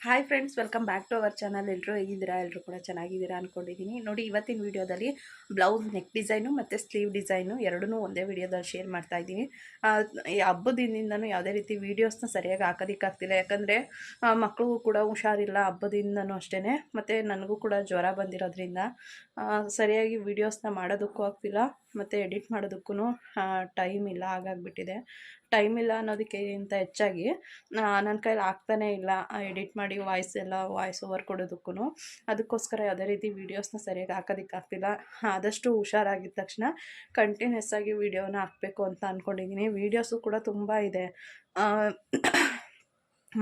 Hi friends, welcome back to our channel. ಎಲ್ಲರೂ ಹೇಗಿದ್ದೀರಾ? ಎಲ್ಲರೂ ಕೂಡ ಚೆನ್ನಾಗಿದ್ದೀರಾ ಅಂದ್ಕೊಂಡಿದ್ದೀನಿ. ನೋಡಿ, ಇವತ್ತಿನ ವಿಡಿಯೋದಲ್ಲಿ ಬ್ಲೌಸ್ ನೆಕ್ ಡಿಸೈನು ಮತ್ತು ಸ್ಲೀವ್ ಡಿಸೈನು ಎರಡನ್ನೂ ಒಂದೇ ವಿಡಿಯೋದಲ್ಲಿ ಶೇರ್ ಮಾಡ್ತಾ ಇದ್ದೀನಿ. ಈ ಹಬ್ಬದ ದಿನದಿಂದನೂ ಯಾವುದೇ ರೀತಿ ವೀಡಿಯೋಸ್ನ ಸರಿಯಾಗಿ ಹಾಕೋದಕ್ಕಾಗ್ತಿಲ್ಲ, ಯಾಕಂದರೆ ಮಕ್ಕಳಿಗೂ ಕೂಡ ಹುಷಾರಿಲ್ಲ ಹಬ್ಬದಿಂದನೂ ಅಷ್ಟೇ. ಮತ್ತು ನನಗೂ ಕೂಡ ಜ್ವರ ಬಂದಿರೋದ್ರಿಂದ ಸರಿಯಾಗಿ ವೀಡಿಯೋಸ್ನ ಮಾಡೋದಕ್ಕೂ ಆಗ್ತಿಲ್ಲ, ಮತ್ತು ಎಡಿಟ್ ಮಾಡೋದಕ್ಕೂ ಟೈಮ್ ಇಲ್ಲ. ಹಾಗಾಗಿಬಿಟ್ಟಿದೆ. ಟೈಮ್ ಇಲ್ಲ ಅನ್ನೋದಕ್ಕಿಂತ ಹೆಚ್ಚಾಗಿ ನನ್ನ ಕೈಲಿ ಆಗ್ತಾನೇ ಇಲ್ಲ ಎಡಿಟ್ ಮಾಡಿ ವಾಯ್ಸ್ ಓವರ್ ಕೊಡೋದಕ್ಕೂ. ಅದಕ್ಕೋಸ್ಕರ ಯಾವುದೇ ರೀತಿ ವೀಡಿಯೋಸ್ನ ಸರಿಯಾಗಿ ಹಾಕೋದಕ್ಕಾಗ್ತಿಲ್ಲ. ಆದಷ್ಟು ಹುಷಾರಾಗಿದ್ದ ತಕ್ಷಣ ಕಂಟಿನ್ಯೂಸ್ ಆಗಿ ವೀಡಿಯೋನ ಹಾಕಬೇಕು ಅಂತ ಅಂದ್ಕೊಂಡಿದ್ದೀನಿ. ವೀಡಿಯೋಸು ಕೂಡ ತುಂಬ ಇದೆ.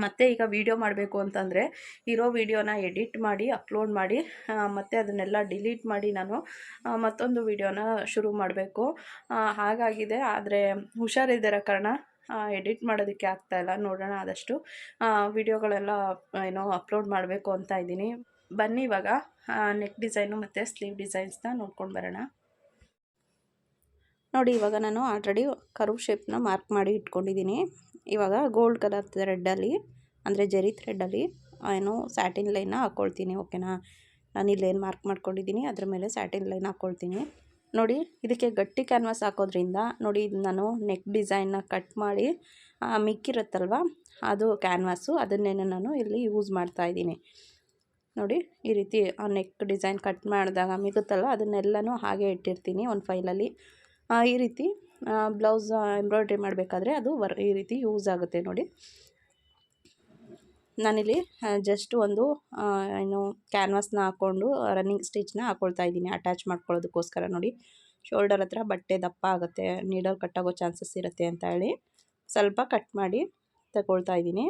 ಮತ್ತು ಈಗ ವೀಡಿಯೋ ಮಾಡಬೇಕು ಅಂತಂದರೆ ಇರೋ ವೀಡಿಯೋನ ಎಡಿಟ್ ಮಾಡಿ ಅಪ್ಲೋಡ್ ಮಾಡಿ ಮತ್ತು ಅದನ್ನೆಲ್ಲ ಡಿಲೀಟ್ ಮಾಡಿ ನಾನು ಮತ್ತೊಂದು ವೀಡಿಯೋನ ಶುರು ಮಾಡಬೇಕು. ಹಾಗಾಗಿದೆ. ಆದರೆ ಹುಷಾರಿದ್ದರ ಕಾರಣ ಎಡಿಟ್ ಮಾಡೋದಕ್ಕೆ ಆಗ್ತಾಯಿಲ್ಲ. ನೋಡೋಣ, ಆದಷ್ಟು ವೀಡಿಯೋಗಳೆಲ್ಲ ಅಪ್ಲೋಡ್ ಮಾಡಬೇಕು ಅಂತ ಇದ್ದೀನಿ. ಬನ್ನಿ ಇವಾಗ ನೆಕ್ ಡಿಸೈನು ಮತ್ತು ಸ್ಲೀವ್ ಡಿಸೈನ್ಸ್ನ ನೋಡ್ಕೊಂಡು ಬರೋಣ. ನೋಡಿ, ಇವಾಗ ನಾನು ಆಲ್ರೆಡಿ ಕರ್ವ್ ಶೇಪ್ನ ಮಾರ್ಕ್ ಮಾಡಿ ಇಟ್ಕೊಂಡಿದ್ದೀನಿ. ಇವಾಗ ಗೋಲ್ಡ್ ಕಲರ್ ಥ್ರೆಡ್ಡಲ್ಲಿ, ಅಂದರೆ ಜರಿ ಥ್ರೆಡ್ಡಲ್ಲಿ ಸ್ಯಾಟಿನ್ ಲೈನ್ನ ಹಾಕ್ಕೊಳ್ತೀನಿ. ಓಕೆನಾ? ನಾನು ಇಲ್ಲೇನು ಮಾರ್ಕ್ ಮಾಡ್ಕೊಂಡಿದ್ದೀನಿ ಅದ್ರ ಮೇಲೆ ಸ್ಯಾಟಿನ್ ಲೈನ್ ಹಾಕ್ಕೊಳ್ತೀನಿ. ನೋಡಿ, ಇದಕ್ಕೆ ಗಟ್ಟಿ ಕ್ಯಾನ್ವಾಸ್ ಹಾಕೋದ್ರಿಂದ ನೋಡಿ, ಇದು ನಾನು ನೆಕ್ ಡಿಸೈನ್ನ ಕಟ್ ಮಾಡಿ ಮಿಕ್ಕಿರುತ್ತಲ್ವ ಅದು ಕ್ಯಾನ್ವಾಸು, ಅದನ್ನೇ ನಾನು ಇಲ್ಲಿ ಯೂಸ್ ಮಾಡ್ತಾಯಿದ್ದೀನಿ. ನೋಡಿ, ಈ ರೀತಿ ನೆಕ್ ಡಿಸೈನ್ ಕಟ್ ಮಾಡಿದಾಗ ಮಿಗುತ್ತಲ್ಲ, ಅದನ್ನೆಲ್ಲನೂ ಹಾಗೆ ಇಟ್ಟಿರ್ತೀನಿ ಒಂದು ಫೈಲಲ್ಲಿ. ಈ ರೀತಿ ಬ್ಲೌಸ್ ಎಂಬ್ರಾಯ್ಡ್ರಿ ಮಾಡಬೇಕಾದ್ರೆ ಅದು ಈ ರೀತಿ ಯೂಸ್ ಆಗುತ್ತೆ. ನೋಡಿ, ನಾನಿಲ್ಲಿ ಜಸ್ಟ್ ಒಂದು ಕ್ಯಾನ್ವಾಸ್ನ ಹಾಕ್ಕೊಂಡು ರನ್ನಿಂಗ್ ಸ್ಟಿಚ್ನ ಹಾಕ್ಕೊಳ್ತಾ ಇದ್ದೀನಿ ಅಟ್ಯಾಚ್ ಮಾಡ್ಕೊಳ್ಳೋದಕ್ಕೋಸ್ಕರ. ನೋಡಿ, ಶೋಲ್ಡರ್ ಹತ್ರ ಬಟ್ಟೆ ದಪ್ಪ ಆಗುತ್ತೆ, ನೀಡಲ್ ಕಟ್ಟಾಗೋ ಚಾನ್ಸಸ್ ಇರುತ್ತೆ ಅಂತ ಹೇಳಿ ಸ್ವಲ್ಪ ಕಟ್ ಮಾಡಿ ತಗೊಳ್ತಾ ಇದ್ದೀನಿ.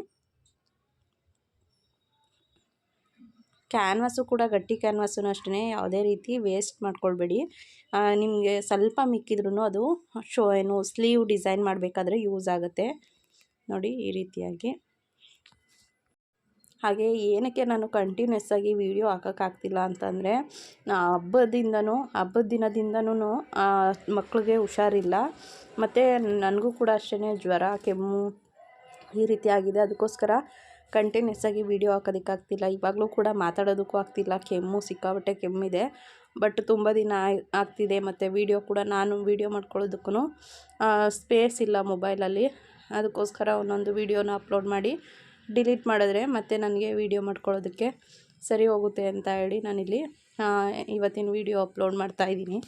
ಕ್ಯಾನ್ವಾಸು ಕೂಡ ಗಟ್ಟಿ ಕ್ಯಾನ್ವಾಸು ಅಷ್ಟೇ, ಯಾವುದೇ ರೀತಿ ವೇಸ್ಟ್ ಮಾಡ್ಕೊಳ್ಬೇಡಿ. ನಿಮಗೆ ಸ್ವಲ್ಪ ಮಿಕ್ಕಿದ್ರೂ ಅದು ಸ್ಲೀವ್ ಡಿಸೈನ್ ಮಾಡಬೇಕಾದ್ರೆ ಯೂಸ್ ಆಗುತ್ತೆ. ನೋಡಿ, ಈ ರೀತಿಯಾಗಿ. ಹಾಗೆ ಏನಕ್ಕೆ ನಾನು ಕಂಟಿನ್ಯೂಸ್ ಆಗಿ ವೀಡಿಯೋ ಹಾಕೋಕ್ಕಾಗ್ತಿಲ್ಲ ಅಂತಂದರೆ, ಹಬ್ಬದ ದಿನದಿಂದನೂ ಮಕ್ಕಳಿಗೆ ಹುಷಾರಿಲ್ಲ, ಮತ್ತು ನನಗೂ ಕೂಡ ಅಷ್ಟೇ ಜ್ವರ, ಕೆಮ್ಮು ಈ ರೀತಿ ಆಗಿದೆ. ಅದಕ್ಕೋಸ್ಕರ ಕಂಟಿನ್ಯೂಸ್ ಆಗಿ ವೀಡಿಯೋ ಹಾಕೋದಕ್ಕಾಗ್ತಿಲ್ಲ. ಇವಾಗಲೂ ಕೂಡ ಮಾತಾಡೋದಕ್ಕೂ ಆಗ್ತಿಲ್ಲ, ಕೆಮ್ಮು ಸಿಕ್ಕಾಬಟ್ಟೆ ಕೆಮ್ಮಿದೆ. ಬಟ್ ತುಂಬ ದಿನ ಆಗ್ತಿದೆ, ಮತ್ತು ನಾನು ವೀಡಿಯೋ ಮಾಡ್ಕೊಳ್ಳೋದಕ್ಕೂ ಸ್ಪೇಸ್ ಇಲ್ಲ ಮೊಬೈಲಲ್ಲಿ. ಅದಕ್ಕೋಸ್ಕರ ಒಂದೊಂದು ವೀಡಿಯೋನ ಅಪ್ಲೋಡ್ ಮಾಡಿ ಡಿಲೀಟ್ ಮಾಡಿದ್ರೆ ಮತ್ತು ನನಗೆ ವೀಡಿಯೋ ಮಾಡ್ಕೊಳ್ಳೋದಕ್ಕೆ ಸರಿ ಹೋಗುತ್ತೆ ಅಂತ ಹೇಳಿ ನಾನಿಲ್ಲಿ ಇವತ್ತಿನ ವೀಡಿಯೋ ಅಪ್ಲೋಡ್ ಮಾಡ್ತಾಯಿದ್ದೀನಿ.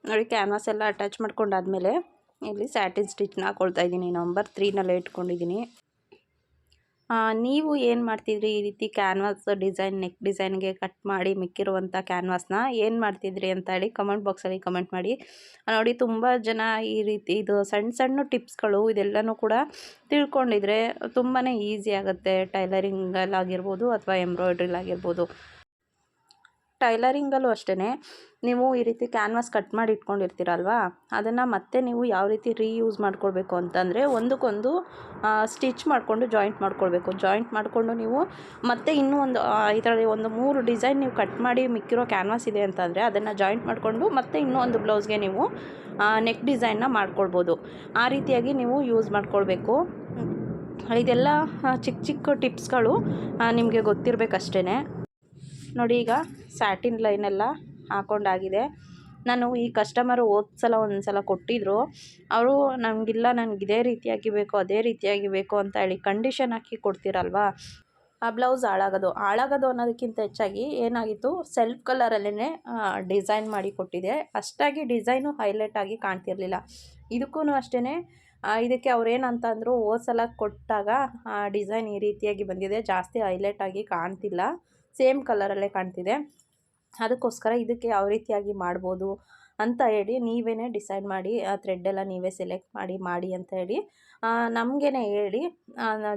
ನೋಡಿ, ಕ್ಯಾನ್ವಾಸ್ ಎಲ್ಲ ಅಟ್ಯಾಚ್ ಮಾಡ್ಕೊಂಡಾದಮೇಲೆ ಇಲ್ಲಿ ಸ್ಯಾಟಿನ್ ಸ್ಟಿಚ್ನ ಹಾಕ್ಕೊಳ್ತಾ ಇದ್ದೀನಿ. ನಂಬರ್ 3ನಲ್ಲೇ ಇಟ್ಕೊಂಡಿದ್ದೀನಿ. ನೀವು ಏನು ಮಾಡ್ತಿದ್ರಿ? ಈ ರೀತಿ ಕ್ಯಾನ್ವಾಸ್ ಡಿಸೈನ್ ನೆಕ್ ಡಿಸೈನ್ಗೆ ಕಟ್ ಮಾಡಿ ಮಿಕ್ಕಿರುವಂಥ ಕ್ಯಾನ್ವಾಸ್ನ ಏನು ಮಾಡ್ತಿದ್ರಿ ಅಂತ ಹೇಳಿ ಕಮೆಂಟ್ ಬಾಕ್ಸಲ್ಲಿ ಕಮೆಂಟ್ ಮಾಡಿ. ನೋಡಿ, ತುಂಬ ಜನ ಈ ರೀತಿ ಇದು ಸಣ್ಣ ಸಣ್ಣ ಟಿಪ್ಸ್ಗಳು ಇದೆಲ್ಲನೂ ಕೂಡ ತಿಳ್ಕೊಂಡಿದ್ರೆ ತುಂಬಾ ಈಸಿ ಆಗುತ್ತೆ. ಟೈಲರಿಂಗಲ್ಲಾಗಿರ್ಬೋದು ಅಥವಾ ಎಂಬ್ರಾಯ್ಡ್ರಿಲಾಗಿರ್ಬೋದು. ಟೈಲರಿಂಗಲ್ಲೂ ಅಷ್ಟೇ, ನೀವು ಈ ರೀತಿ ಕ್ಯಾನ್ವಾಸ್ ಕಟ್ ಮಾಡಿ ಇಟ್ಕೊಂಡಿರ್ತೀರಲ್ವ, ಅದನ್ನು ಮತ್ತೆ ನೀವು ಯಾವ ರೀತಿ ರೀಯೂಸ್ ಮಾಡ್ಕೊಳ್ಬೇಕು ಅಂತಂದರೆ, ಒಂದಕ್ಕೊಂದು ಸ್ಟಿಚ್ ಮಾಡಿಕೊಂಡು ಜಾಯಿಂಟ್ ಮಾಡ್ಕೊಳ್ಬೇಕು. ಜಾಯಿಂಟ್ ಮಾಡಿಕೊಂಡು ನೀವು ಮತ್ತೆ ಇನ್ನೂ ಇದರಲ್ಲಿ ಒಂದು 3 ಡಿಸೈನ್ ನೀವು ಕಟ್ ಮಾಡಿ ಮಿಕ್ಕಿರೋ ಕ್ಯಾನ್ವಾಸ್ ಇದೆ ಅಂತಂದರೆ ಅದನ್ನು ಜಾಯಿಂಟ್ ಮಾಡಿಕೊಂಡು ಮತ್ತೆ ಇನ್ನೂ ಒಂದು ಬ್ಲೌಸ್ಗೆ ನೀವು ನೆಕ್ ಡಿಸೈನ್ನ ಮಾಡ್ಕೊಳ್ಬೋದು. ಆ ರೀತಿಯಾಗಿ ನೀವು ಯೂಸ್ ಮಾಡ್ಕೊಳ್ಬೇಕು. ಇದೆಲ್ಲ ಚಿಕ್ಕ ಚಿಕ್ಕ ಟಿಪ್ಸ್ಗಳು ನಿಮಗೆ ಗೊತ್ತಿರಬೇಕಷ್ಟೇ. ನೋಡಿ, ಈಗ ಸ್ಯಾಟಿನ್ ಲೈನೆಲ್ಲ ಹಾಕ್ಕೊಂಡಾಗಿದೆ. ನಾನು ಈ ಕಸ್ಟಮರು ಒಂದು ಸಲ ಕೊಟ್ಟಿದ್ದರು. ಅವರು ನನಗೆ ಇದೇ ರೀತಿಯಾಗಿ ಬೇಕು, ಅದೇ ರೀತಿಯಾಗಿ ಬೇಕು ಅಂತ ಹೇಳಿ ಕಂಡೀಷನ್ ಹಾಕಿ ಕೊಡ್ತೀರಲ್ವ, ಆ ಬ್ಲೌಸ್ ಹಾಳಾಗೋದು ಅನ್ನೋದಕ್ಕಿಂತ ಹೆಚ್ಚಾಗಿ ಏನಾಗಿತ್ತು, ಸೆಲ್ಫ್ ಕಲರಲ್ಲೇ ಡಿಸೈನ್ ಮಾಡಿ ಕೊಟ್ಟಿದೆ. ಅಷ್ಟಾಗಿ ಡಿಸೈನು ಹೈಲೈಟ್ ಆಗಿ ಕಾಣ್ತಿರಲಿಲ್ಲ. ಇದಕ್ಕೂ ಅಷ್ಟೇ, ಇದಕ್ಕೆ ಅವ್ರೇನಂತ ಅಂದರು, ಸಲ ಕೊಟ್ಟಾಗ ಡಿಸೈನ್ ಈ ರೀತಿಯಾಗಿ ಬಂದಿದೆ, ಜಾಸ್ತಿ ಹೈಲೈಟ್ ಆಗಿ ಕಾಣ್ತಿಲ್ಲ, ಸೇಮ್ ಕಲರಲ್ಲೇ ಕಾಣ್ತಿದೆ. ಅದಕ್ಕೋಸ್ಕರ ಇದಕ್ಕೆ ಯಾವ ರೀತಿಯಾಗಿ ಮಾಡ್ಬೋದು ಅಂತ ಹೇಳಿ ನೀವೇ ಡಿಸೈಡ್ ಮಾಡಿ, ಆ ಥ್ರೆಡ್ಡೆಲ್ಲ ನೀವೇ ಸೆಲೆಕ್ಟ್ ಮಾಡಿ ಅಂತ ಹೇಳಿ ನಮಗೇ ಹೇಳಿ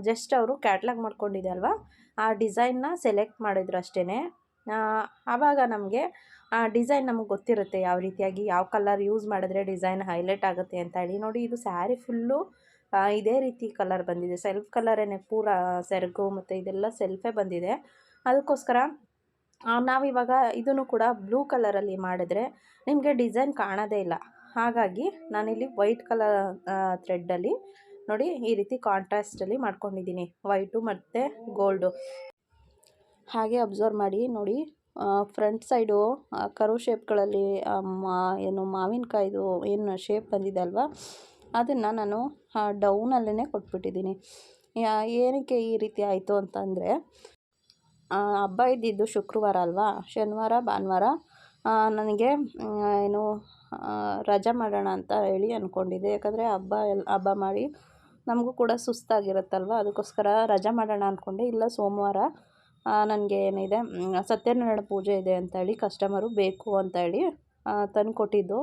ಜಸ್ಟ್ ಅವರು ಕ್ಯಾಟ್ಲಾಗ್ ಮಾಡ್ಕೊಂಡಿದೆ ಅಲ್ವಾ, ಆ ಡಿಸೈನ್ನ ಸೆಲೆಕ್ಟ್ ಮಾಡಿದ್ರು ಅಷ್ಟೇ. ಆವಾಗ ನಮಗೆ ಆ ಡಿಸೈನ್ ನಮಗೆ ಗೊತ್ತಿರುತ್ತೆ ಯಾವ ರೀತಿಯಾಗಿ ಯಾವ ಕಲರ್ ಯೂಸ್ ಮಾಡಿದ್ರೆ ಡಿಸೈನ್ ಹೈಲೈಟ್ ಆಗುತ್ತೆ ಅಂತ ಹೇಳಿ. ನೋಡಿ, ಇದು ಸ್ಯಾರಿ ಫುಲ್ಲು ಇದೇ ರೀತಿ ಕಲರ್ ಬಂದಿದೆ, ಸೆಲ್ಫ್ ಕಲರೇ ಪೂರ ಸೆರಗು ಮತ್ತು ಇದೆಲ್ಲ ಸೆಲ್ಫೇ ಬಂದಿದೆ. ಅದಕ್ಕೋಸ್ಕರ ನಾವಿವಾಗ ಇದನ್ನು ಕೂಡ ಬ್ಲೂ ಕಲರಲ್ಲಿ ಮಾಡಿದ್ರೆ ನಿಮಗೆ ಡಿಸೈನ್ ಕಾಣೋದೇ ಇಲ್ಲ. ಹಾಗಾಗಿ ನಾನಿಲ್ಲಿ ವೈಟ್ ಕಲರ್ ಥ್ರೆಡ್ಡಲ್ಲಿ ನೋಡಿ ಈ ರೀತಿ ಕಾಂಟ್ರಾಸ್ಟಲ್ಲಿ ಮಾಡ್ಕೊಂಡಿದ್ದೀನಿ, ವೈಟು ಮತ್ತು ಗೋಲ್ಡು. ಹಾಗೆ ಅಬ್ಸರ್ವ್ ಮಾಡಿ ನೋಡಿ, ಫ್ರಂಟ್ ಸೈಡು ಕರು ಶೇಪ್ಗಳಲ್ಲಿ ಏನು ಮಾವಿನಕಾಯ್ದು ಏನು ಶೇಪ್ ಬಂದಿದೆ ಅಲ್ವಾ, ಅದನ್ನು ನಾನು ಡೌನಲ್ಲೇ ಕೊಟ್ಬಿಟ್ಟಿದ್ದೀನಿ. ಏನಕ್ಕೆ ಈ ರೀತಿ ಆಯಿತು ಅಂತಂದರೆ, ಹಬ್ಬ ಇದ್ದಿದ್ದು ಶುಕ್ರವಾರ ಅಲ್ವಾ, ಶನಿವಾರ ಭಾನುವಾರ ನನಗೆ ಏನು ರಜೆ ಮಾಡೋಣ ಅಂತ ಹೇಳಿ ಅಂದ್ಕೊಂಡಿದ್ದೆ. ಯಾಕಂದರೆ ಹಬ್ಬ ಮಾಡಿ ನಮಗೂ ಕೂಡ ಸುಸ್ತಾಗಿರುತ್ತಲ್ವ, ಅದಕ್ಕೋಸ್ಕರ ರಜೆ ಮಾಡೋಣ ಅಂದ್ಕೊಂಡೆ. ಇಲ್ಲ ಸೋಮವಾರ ನನಗೆ ಏನಿದೆ ಸತ್ಯನಾರಾಯಣ ಪೂಜೆ ಇದೆ ಅಂತೇಳಿ ಕಸ್ಟಮರು ಬೇಕು ಅಂತೇಳಿ ತಂದು ಕೊಟ್ಟಿದ್ದು.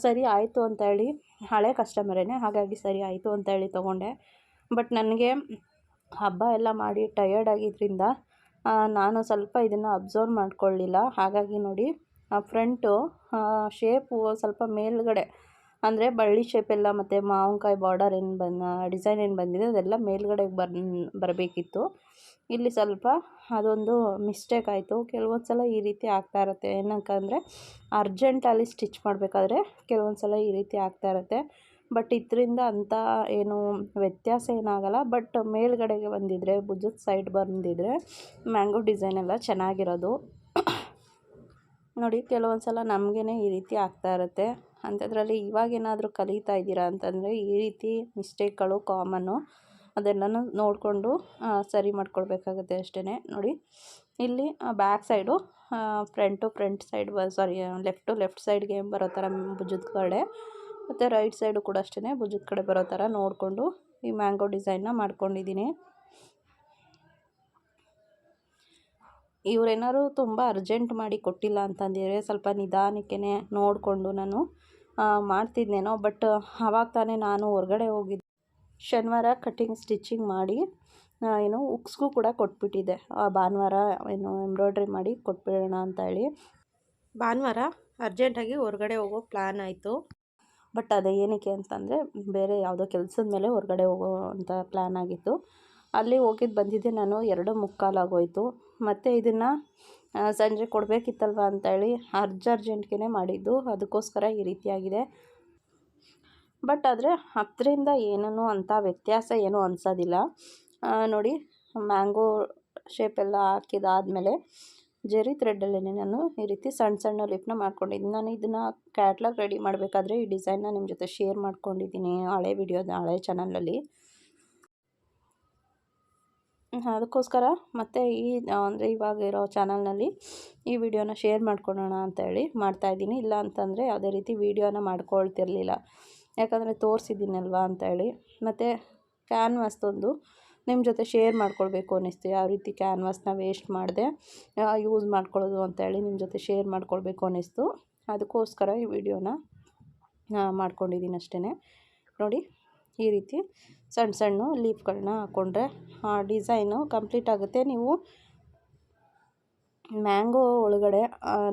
ಸರಿ ಆಯಿತು ಅಂತೇಳಿ, ಹಳೆ ಕಸ್ಟಮರೇ, ಹಾಗಾಗಿ ಸರಿ ಆಯಿತು ಅಂತೇಳಿ ತೊಗೊಂಡೆ. ಬಟ್ ನನಗೆ ಹಬ್ಬ ಎಲ್ಲ ಮಾಡಿ ಟಯರ್ಡ್ ಆಗಿದ್ದರಿಂದ ನಾನು ಸ್ವಲ್ಪ ಇದನ್ನು ಅಬ್ಸರ್ವ್ ಮಾಡ್ಕೊಳ್ಳಿಲ್ಲ. ಹಾಗಾಗಿ ನೋಡಿ ಫ್ರಂಟು ಶೇಪು ಸ್ವಲ್ಪ ಮೇಲ್ಗಡೆ ಅಂದರೆ ಬಳ್ಳಿ ಶೇಪೆಲ್ಲ ಮತ್ತು ಮಾವಿನಕಾಯಿ ಬಾರ್ಡರ್ ಏನು ಡಿಸೈನ್ ಏನು ಬಂದಿದೆ ಅದೆಲ್ಲ ಮೇಲ್ಗಡೆ ಬರಬೇಕಿತ್ತು. ಇಲ್ಲಿ ಸ್ವಲ್ಪ ಅದೊಂದು ಮಿಸ್ಟೇಕ್ ಆಯಿತು. ಕೆಲವೊಂದು ಸಲ ಈ ರೀತಿ ಆಗ್ತಾ ಇರುತ್ತೆ. ಏನಕ್ಕಂದರೆ ಅರ್ಜೆಂಟಲ್ಲಿ ಸ್ಟಿಚ್ ಮಾಡಬೇಕಾದ್ರೆ ಕೆಲವೊಂದು ಸಲ ಈ ರೀತಿ ಆಗ್ತಾ ಇರುತ್ತೆ. ಬಟ್ ಇದರಿಂದ ಅಂಥ ಏನು ವ್ಯತ್ಯಾಸ ಏನಾಗಲ್ಲ. ಬಟ್ ಮೇಲ್ಗಡೆಗೆ ಬಂದಿದ್ದರೆ, ಭುಜದ ಸೈಡ್ ಬಂದಿದ್ದರೆ ಮ್ಯಾಂಗೋ ಡಿಸೈನ್ ಎಲ್ಲ ಚೆನ್ನಾಗಿರೋದು. ನೋಡಿ ಕೆಲವೊಂದು ಸಲ ನಮಗೇ ಈ ರೀತಿ ಆಗ್ತಾ ಇರುತ್ತೆ. ಅಂಥದ್ರಲ್ಲಿ ಇವಾಗೇನಾದರೂ ಕಲಿತಾ ಇದ್ದೀರಾ ಅಂತಂದರೆ ಈ ರೀತಿ ಮಿಸ್ಟೇಕ್ಗಳು ಕಾಮನ್ನು, ಅದೆಲ್ಲನೂ ನೋಡಿಕೊಂಡು ಸರಿ ಮಾಡ್ಕೊಳ್ಬೇಕಾಗುತ್ತೆ ಅಷ್ಟೇ. ನೋಡಿ ಇಲ್ಲಿ back side front side left ಸೈಡ್ಗೆ ಬರೋ ಥರ ಭುಜದ ಕಡೆ, ಮತ್ತು ರೈಟ್ ಸೈಡು ಕೂಡ ಅಷ್ಟೇ ಭುಜದ ಕಡೆ ಬರೋ ಥರ ನೋಡಿಕೊಂಡು ಈ ಮ್ಯಾಂಗೋ ಡಿಸೈನ್ನ ಮಾಡ್ಕೊಂಡಿದ್ದೀನಿ. ಇವರೇನಾದ್ರು ತುಂಬ ಅರ್ಜೆಂಟ್ ಮಾಡಿ ಕೊಟ್ಟಿಲ್ಲ ಅಂತಂದಿದ್ರೆ ಸ್ವಲ್ಪ ನಿಧಾನಕ್ಕೆ ನೋಡಿಕೊಂಡು ನಾನು ಮಾಡ್ತಿದ್ನೇನೋ. ಬಟ್ ಆವಾಗ ತಾನೇ ನಾನು ಹೊರಗಡೆ ಹೋಗಿದ್ದೆ. ಶನಿವಾರ ಕಟ್ಟಿಂಗ್ ಸ್ಟಿಚಿಂಗ್ ಮಾಡಿ ಏನು ಉಕ್ಸ್ಗೂ ಕೂಡ ಕೊಟ್ಬಿಟ್ಟಿದ್ದೆ. ಭಾನುವಾರ ಏನು ಎಂಬ್ರಾಯ್ಡ್ರಿ ಮಾಡಿ ಕೊಟ್ಬಿಡೋಣ ಅಂತ ಹೇಳಿ ಭಾನುವಾರ ಅರ್ಜೆಂಟಾಗಿ ಹೊರಗಡೆ ಹೋಗೋ ಪ್ಲ್ಯಾನ್ ಆಯಿತು. ಬಟ್ ಅದೇ ಏನಕ್ಕೆ ಅಂತಂದರೆ ಬೇರೆ ಯಾವುದೋ ಕೆಲಸದ ಮೇಲೆ ಹೊರಗಡೆ ಹೋಗೋ ಅಂತ ಪ್ಲ್ಯಾನ್ ಆಗಿತ್ತು. ಅಲ್ಲಿ ಹೋಗಿದ್ದು ಬಂದಿದ್ದೆ ನಾನು 2:45 ಆಗೋಯಿತು. ಮತ್ತು ಇದನ್ನು ಸಂಜೆ ಕೊಡಬೇಕಿತ್ತಲ್ವ ಅಂತೇಳಿ ಅರ್ಜೆಂಟ್ಗೆ ಮಾಡಿದ್ದು, ಅದಕ್ಕೋಸ್ಕರ ಈ ರೀತಿಯಾಗಿದೆ. ಬಟ್ ಆದರೆ ಅದರಿಂದ ಏನೂ ಅಂಥ ವ್ಯತ್ಯಾಸ ಏನೂ ಅನಿಸೋದಿಲ್ಲ. ನೋಡಿ ಮ್ಯಾಂಗೋ ಶೇಪೆಲ್ಲ ಹಾಕಿದಾದಮೇಲೆ ಜೆರಿ ಥ್ರೆಡ್ಡಲ್ಲೇ ನಾನು ಈ ರೀತಿ ಸಣ್ಣ ಲಿಪ್ನ ಮಾಡ್ಕೊಂಡಿದ್ದೀನಿ. ನಾನು ಇದನ್ನು ಕ್ಯಾಟ್ಲಾಗ್ ರೆಡಿ ಮಾಡಬೇಕಾದ್ರೆ ಈ ಡಿಸೈನ್ನ ನಿಮ್ಮ ಜೊತೆ ಶೇರ್ ಮಾಡ್ಕೊಂಡಿದ್ದೀನಿ ಹಳೆ ಚಾನಲಲ್ಲಿ. ಅದಕ್ಕೋಸ್ಕರ ಮತ್ತು ಅಂದರೆ ಇವಾಗ ಇರೋ ಚಾನಲ್ನಲ್ಲಿ ಈ ವಿಡಿಯೋನ ಶೇರ್ ಮಾಡ್ಕೊಳ್ಳೋಣ ಅಂತೇಳಿ ಮಾಡ್ತಾಯಿದ್ದೀನಿ. ಇಲ್ಲ ಅಂತಂದರೆ ಯಾವುದೇ ರೀತಿ ವೀಡಿಯೋನ ಮಾಡ್ಕೊಳ್ತಿರ್ಲಿಲ್ಲ, ಯಾಕಂದರೆ ತೋರಿಸಿದ್ದೀನಲ್ವ ಅಂತೇಳಿ. ಮತ್ತು ಕ್ಯಾನ್ವಾಸ್ದೊಂದು ನಿಮ್ಮ ಜೊತೆ ಶೇರ್ ಮಾಡ್ಕೊಳ್ಬೇಕು ಅನ್ನಿಸ್ತು. ಯಾವ ರೀತಿ ಕ್ಯಾನ್ವಾಸ್ನ ವೇಸ್ಟ್ ಮಾಡದೆ ಯೂಸ್ ಮಾಡ್ಕೊಳ್ಳೋದು ಅಂತೇಳಿ ನಿಮ್ಮ ಜೊತೆ ಶೇರ್ ಮಾಡ್ಕೊಳ್ಬೇಕು ಅನ್ನಿಸ್ತು. ಅದಕ್ಕೋಸ್ಕರ ಈ ವಿಡಿಯೋನ ಮಾಡ್ಕೊಂಡಿದ್ದೀನಿ ಅಷ್ಟೇ. ನೋಡಿ ಈ ರೀತಿ ಸಣ್ಣ ಲೀಫ್ಗಳನ್ನ ಹಾಕ್ಕೊಂಡ್ರೆ ಡಿಸೈನು ಕಂಪ್ಲೀಟ್ ಆಗುತ್ತೆ. ನೀವು ಮ್ಯಾಂಗೋ ಒಳಗಡೆ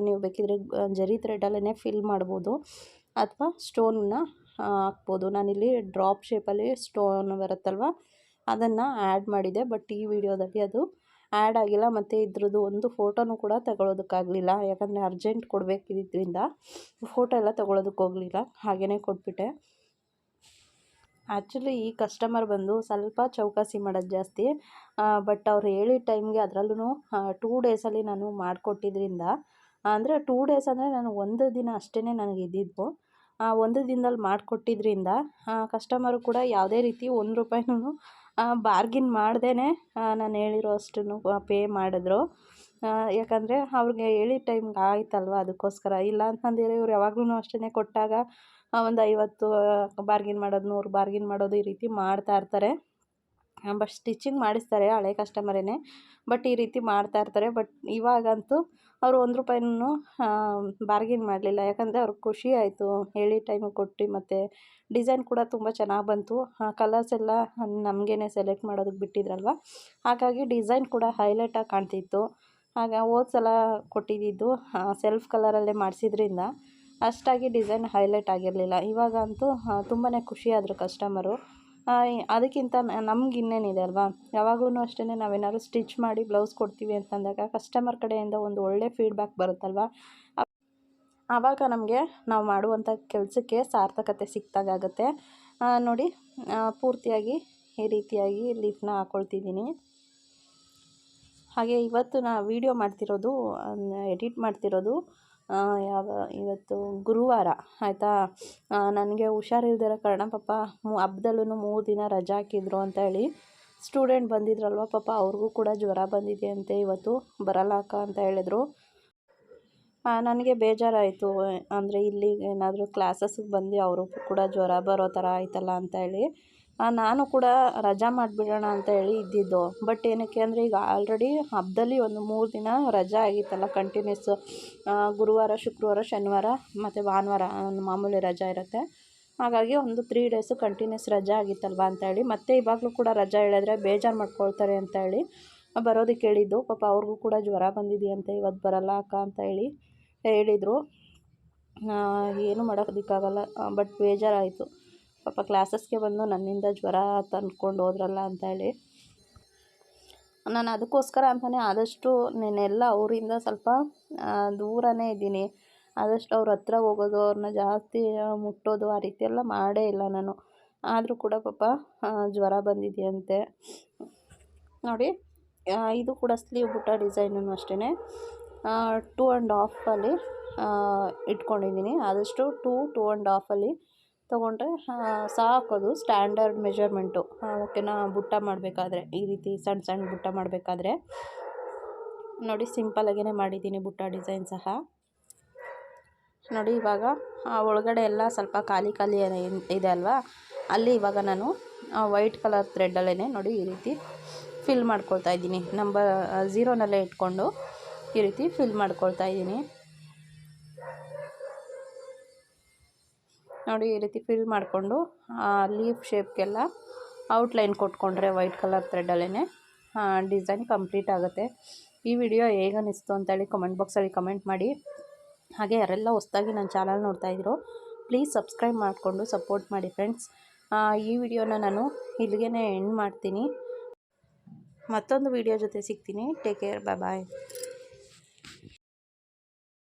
ನೀವು ಬೇಕಿದ್ರೆ ಜರಿ ಥ್ರೆಡಲ್ಲೇ ಫಿಲ್ ಮಾಡ್ಬೋದು, ಅಥವಾ ಸ್ಟೋನನ್ನ ಹಾಕ್ಬೋದು. ನಾನಿಲ್ಲಿ ಡ್ರಾಪ್ ಶೇಪಲ್ಲಿ ಸ್ಟೋನ್ ಬರುತ್ತಲ್ವ ಅದನ್ನು ಆ್ಯಡ್ ಮಾಡಿದೆ. ಬಟ್ ಈ ವಿಡಿಯೋದಲ್ಲಿ ಅದು ಆ್ಯಡ್ ಆಗಿಲ್ಲ. ಮತ್ತು ಇದ್ರದ್ದು ಒಂದು ಫೋಟೋನೂ ಕೂಡ ತಗೊಳ್ಳೋದಕ್ಕಾಗಲಿಲ್ಲ, ಯಾಕಂದರೆ ಅರ್ಜೆಂಟ್ ಕೊಡಬೇಕಿದ್ದರಿಂದ ಫೋಟೋ ಎಲ್ಲ ತೊಗೊಳೋದಕ್ಕೆ ಹೋಗಲಿಲ್ಲ, ಹಾಗೆಯೇ ಕೊಟ್ಬಿಟ್ಟೆ. ಆ್ಯಕ್ಚುಲಿ ಈ ಕಸ್ಟಮರ್ ಬಂದು ಸ್ವಲ್ಪ ಚೌಕಾಸಿ ಮಾಡೋದು ಜಾಸ್ತಿ. ಬಟ್ ಅವ್ರು ಹೇಳಿದ ಟೈಮ್ಗೆ ಅದರಲ್ಲೂ 2 ಡೇಸಲ್ಲಿ ನಾನು ಮಾಡಿಕೊಟ್ಟಿದ್ರಿಂದ, ಅಂದರೆ 2 ಡೇಸ್ ಅಂದರೆ ನಾನು ಒಂದು ದಿನ ಅಷ್ಟೇ ನನಗೆ ಇದ್ದಿದ್ದು. ಒಂದು ದಿನದಲ್ಲಿ ಮಾಡಿಕೊಟ್ಟಿದ್ರಿಂದ ಕಸ್ಟಮರು ಕೂಡ ಯಾವುದೇ ರೀತಿ ₹1 ಬಾರ್ಗಿನ್ ಮಾಡ್ದೇ ನಾನು ಹೇಳಿರೋ ಅಷ್ಟನ್ನು ಪೇ ಮಾಡಿದ್ರು. ಯಾಕಂದರೆ ಅವ್ರಿಗೆ ಹೇಳಿದ ಟೈಮ್ಗೆ ಆಯ್ತಲ್ವ, ಅದಕ್ಕೋಸ್ಕರ. ಇಲ್ಲ ಅಂತಂದಿದ್ರೆ ಇವ್ರು ಯಾವಾಗಲೂ ಅಷ್ಟೇ ಕೊಟ್ಟಾಗ ಒಂದು 50 ಬಾರ್ಗಿನ್ ಮಾಡೋದು, 100 ಬಾರ್ಗಿನ್ ಮಾಡೋದು, ಈ ರೀತಿ ಮಾಡ್ತಾಯಿರ್ತಾರೆ. ಬಟ್ ಸ್ಟಿಚಿಂಗ್ ಮಾಡಿಸ್ತಾರೆ, ಹಳೆ ಕಸ್ಟಮರೇ. ಬಟ್ ಈ ರೀತಿ ಮಾಡ್ತಾಯಿರ್ತಾರೆ. ಬಟ್ ಇವಾಗಂತೂ ಅವರು ₹1 ಬಾರ್ಗಿನ್ ಮಾಡಲಿಲ್ಲ, ಯಾಕಂದರೆ ಅವ್ರಿಗೆ ಖುಷಿ ಆಯಿತು ಹೇಳಿದ ಟೈಮಿಗೆ ಕೊಟ್ಟು. ಮತ್ತು ಡಿಸೈನ್ ಕೂಡ ತುಂಬ ಚೆನ್ನಾಗಿ ಬಂತು. ಕಲರ್ಸ್ ಎಲ್ಲ ನಮಗೇ ಸೆಲೆಕ್ಟ್ ಮಾಡೋದಕ್ಕೆ ಬಿಟ್ಟಿದ್ರಲ್ವ, ಹಾಗಾಗಿ ಡಿಸೈನ್ ಕೂಡ ಹೈಲೈಟಾಗಿ ಕಾಣ್ತಿತ್ತು. ಆಗ ಹೋದ ಸಲ ಕೊಟ್ಟಿದ್ದು ಸೆಲ್ಫ್ ಕಲರಲ್ಲೇ ಮಾಡಿಸಿದ್ರಿಂದ ಅಷ್ಟಾಗಿ ಡಿಸೈನ್ ಹೈಲೈಟ್ ಆಗಿರಲಿಲ್ಲ. ಇವಾಗಂತೂ ತುಂಬಾ ಖುಷಿಯಾದರು ಕಸ್ಟಮರು. ಅದಕ್ಕಿಂತ ನಮ್ಗೆ ಇನ್ನೇನಿದೆ ಅಲ್ವಾ, ಯಾವಾಗಲೂ ಅಷ್ಟೇ ನಾವೇನಾದ್ರು ಸ್ಟಿಚ್ ಮಾಡಿ ಬ್ಲೌಸ್ ಕೊಡ್ತೀವಿ ಅಂತಂದಾಗ ಕಸ್ಟಮರ್ ಕಡೆಯಿಂದ ಒಂದು ಒಳ್ಳೆ ಫೀಡ್ಬ್ಯಾಕ್ ಬರುತ್ತಲ್ವ, ಆವಾಗ ನಮಗೆ ನಾವು ಮಾಡುವಂಥ ಕೆಲಸಕ್ಕೆ ಸಾರ್ಥಕತೆ ಸಿಕ್ತಾಗುತ್ತೆ. ನೋಡಿ ಪೂರ್ತಿಯಾಗಿ ಈ ರೀತಿಯಾಗಿ ಲೀಫ್ನ ಹಾಕ್ಕೊಳ್ತಿದ್ದೀನಿ. ಹಾಗೆ ಇವತ್ತು ವೀಡಿಯೋ ಮಾಡ್ತಿರೋದು, ಎಡಿಟ್ ಮಾಡ್ತಿರೋದು ಇವತ್ತು ಗುರುವಾರ ಆಯಿತಾ. ನನಗೆ ಹುಷಾರಿಲ್ದಿರೋ ಕಾರಣ ಪಾಪ ಹಬ್ಬದಲ್ಲೂ 3 ದಿನ ರಜಾ ಹಾಕಿದ್ರು ಅಂತ ಹೇಳಿ ಸ್ಟೂಡೆಂಟ್ ಬಂದಿದ್ರಲ್ವ, ಪಾಪ ಅವ್ರಿಗೂ ಕೂಡ ಜ್ವರ ಬಂದಿದೆ ಅಂತೆ, ಇವತ್ತು ಬರಲ್ಲ ಅಕ್ಕ ಅಂತ ಹೇಳಿದ್ರು. ನನಗೆ ಬೇಜಾರಾಯಿತು, ಅಂದರೆ ಇಲ್ಲಿ ಏನಾದರೂ ಕ್ಲಾಸಸ್ಗೆ ಬಂದು ಅವರು ಕೂಡ ಜ್ವರ ಬರೋ ಥರ ಆಯ್ತಲ್ಲ ಅಂತ ಹೇಳಿ ನಾನು ಕೂಡ ರಜಾ ಮಾಡಿಬಿಡೋಣ ಅಂತ ಹೇಳಿ ಇದ್ದಿದ್ದು. ಬಟ್ ಏನಕ್ಕೆ ಅಂದರೆ ಈಗ ಆಲ್ರೆಡಿ ಹಬ್ಬದಲ್ಲಿ ಒಂದು 3 ದಿನ ರಜಾ ಆಗಿತ್ತಲ್ಲ ಕಂಟಿನ್ಯೂಸ್, ಗುರುವಾರ, ಶುಕ್ರವಾರ, ಶನಿವಾರ ಮತ್ತು ಭಾನುವಾರ ಮಾಮೂಲಿ ರಜಾ ಇರುತ್ತೆ. ಹಾಗಾಗಿ ಒಂದು 3 ಡೇಸು ಕಂಟಿನ್ಯೂಸ್ ರಜಾ ಆಗಿತ್ತಲ್ವ ಅಂತೇಳಿ ಮತ್ತೆ ಇವಾಗಲೂ ಕೂಡ ರಜಾ ಹೇಳಿದ್ರೆ ಬೇಜಾರು ಮಾಡ್ಕೊಳ್ತಾರೆ ಅಂತ ಹೇಳಿ ಬರೋದಕ್ಕೆ ಹೇಳಿದ್ದು. ಪಾಪ ಅವ್ರಿಗೂ ಕೂಡ ಜ್ವರ ಬಂದಿದೆಯಂತೆ, ಇವತ್ತು ಬರಲ್ಲ ಅಕ್ಕ ಅಂತ ಹೇಳಿ ಹೇಳಿದರು. ಏನು ಮಾಡೋದಕ್ಕಾಗಲ್ಲ, ಬಟ್ ಬೇಜಾರಾಯಿತು. ಪಾಪ ಕ್ಲಾಸಸ್ಗೆ ಬಂದು ನನ್ನಿಂದ ಜ್ವರ ತಂದ್ಕೊಂಡು ಹೋದ್ರಲ್ಲ ಅಂತ ಹೇಳಿ ನಾನು ಅದಕ್ಕೋಸ್ಕರ ಅಂತಲೇ ಆದಷ್ಟು ನಾನೆಲ್ಲ ಅವರಿಂದ ಸ್ವಲ್ಪ ದೂರನೇ ಇದ್ದೀನಿ. ಆದಷ್ಟು ಅವ್ರ ಹತ್ರ ಹೋಗೋದು, ಅವ್ರನ್ನ ಜಾಸ್ತಿ ಮುಟ್ಟೋದು ಆ ರೀತಿ ಎಲ್ಲ ಮಾಡೇ ಇಲ್ಲ ನಾನು. ಆದರೂ ಕೂಡ ಪಾಪ ಜ್ವರ ಬಂದಿದೆಯಂತೆ. ನೋಡಿ ಇದು ಕೂಡ ಸ್ಲೀವ್ ಬುಟ್ಟ ಡಿಸೈನೂ ಅಷ್ಟೇ 2.5 ಇಟ್ಕೊಂಡಿದ್ದೀನಿ. ಆದಷ್ಟು 2.5 ತೊಗೊಂಡ್ರೆ ಸಾಕೋದು ಸ್ಟ್ಯಾಂಡರ್ಡ್ ಮೆಜರ್ಮೆಂಟು. ಓಕೆನಾ. ಬುಟ್ಟ ಮಾಡಬೇಕಾದ್ರೆ ಈ ರೀತಿ ಸಣ್ಣ ಸಣ್ಣ ಬುಟ್ಟ ಮಾಡಬೇಕಾದ್ರೆ ನೋಡಿ ಸಿಂಪಲಾಗೇ ಮಾಡಿದ್ದೀನಿ ಬುಟ್ಟ ಡಿಸೈನ್ ಸಹ. ನೋಡಿ ಇವಾಗ ಒಳಗಡೆ ಎಲ್ಲ ಸ್ವಲ್ಪ ಖಾಲಿ ಇದೆ ಅಲ್ವಾ, ಅಲ್ಲಿ ಇವಾಗ ನಾನು ವೈಟ್ ಕಲರ್ ಥ್ರೆಡ್ಡಲ್ಲೇ ನೋಡಿ ಈ ರೀತಿ ಫಿಲ್ ಮಾಡ್ಕೊಳ್ತಾ ಇದ್ದೀನಿ. ನಂಬರ್ 0ನಲ್ಲೇ ಇಟ್ಕೊಂಡು ಈ ರೀತಿ ಫಿಲ್ ಮಾಡ್ಕೊಳ್ತಾ ಇದ್ದೀನಿ. ನೋಡಿ ಈ ರೀತಿ ಫಿಲ್ ಮಾಡಿಕೊಂಡು ಲೀಫ್ ಶೇಪ್ಗೆಲ್ಲ ಔಟ್ಲೈನ್ ಕೊಟ್ಕೊಂಡ್ರೆ ವೈಟ್ ಕಲರ್ ಥ್ರೆಡ್ಡಲ್ಲೇ ಡಿಸೈನ್ ಕಂಪ್ಲೀಟ್ ಆಗುತ್ತೆ. ಈ ವಿಡಿಯೋ ಹೇಗೆ ಅನ್ನಿಸ್ತು ಅಂತೇಳಿ ಕಮೆಂಟ್ ಬಾಕ್ಸಲ್ಲಿ ಕಮೆಂಟ್ ಮಾಡಿ. ಹಾಗೆ ಯಾರೆಲ್ಲ ಹೊಸದಾಗಿ ನನ್ನ ಚಾನಲ್ ನೋಡ್ತಾ ಇದ್ದೀರೋ ಪ್ಲೀಸ್ ಸಬ್ಸ್ಕ್ರೈಬ್ ಮಾಡಿಕೊಂಡು ಸಪೋರ್ಟ್ ಮಾಡಿ ಫ್ರೆಂಡ್ಸ್. ಈ ವಿಡಿಯೋನ ನಾನು ಇಲ್ಲಿಗೆ ಎಂಡ್ ಮಾಡ್ತೀನಿ. ಮತ್ತೊಂದು ವಿಡಿಯೋ ಜೊತೆ ಸಿಗ್ತೀನಿ. ಟೇಕ್ ಕೇರ್, ಬಾಯ್ ಬಾಯ್.